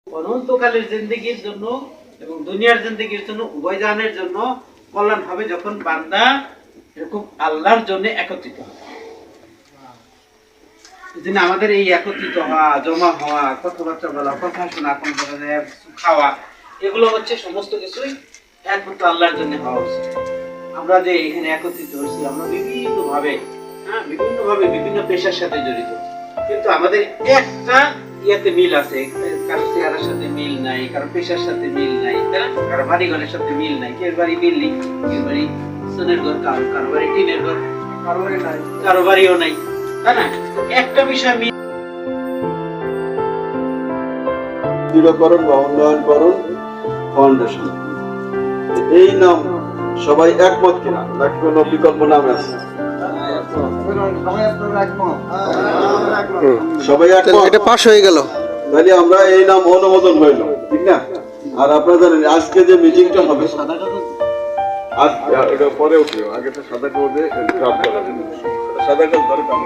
অনন্তকালের জিন্দেগির জন্য এবং দুনিয়ার জিন্দেগির জন্য উভয় জাহানের জন্য কল্যাণ হবে যখন বান্দা এরকম আল্লাহর জন্য একত্রিত হবে। এজন্য আমাদের এই একত্রিত হওয়া, জমা হওয়া, কথাবার্তা বলা, কথা শোনা, খাওয়া, এগুলো হচ্ছে সমস্ত কিছুই একমাত্র আল্লাহর জন্য হওয়া উচিত। আমরা যে এখানে একত্রিত হয়েছি, আমরা বিভিন্নভাবে বিভিন্ন পেশার সাথে জড়িত, কিন্তু আমাদের একটা ইয়াতে মিল আছে। কারো চেহারার সাথে মিল নাই, কারো পেশার সাথে মিল নাই, কারো বাড়ি ঘরের সাথে মিল নাই। কেউ বাড়ি বিল্ডিং, কেউ বাড়ি সোনের ঘর, কারো বাড়ি টিনের ঘর, কারো বাড়িও নাই, তাই না? একটা বিষয় মিল দৃঢ়করণ বা উন্নয়নকরণ ফাউন্ডেশন, এই নাম সবাই একমত কিনা, নাকি কোনো বিকল্প নাম আছে? সবাই একমত, এটা পাস হয়ে গেল, তাহলে আমরা এই নাম অনুমোদন হইল, ঠিক না? আর আপনারা জানেন আজকে যে মিটিংটা হবে, এটা পরে উঠিও, আগে তো সাদা কাগজে সাদা কাগজ দরকার।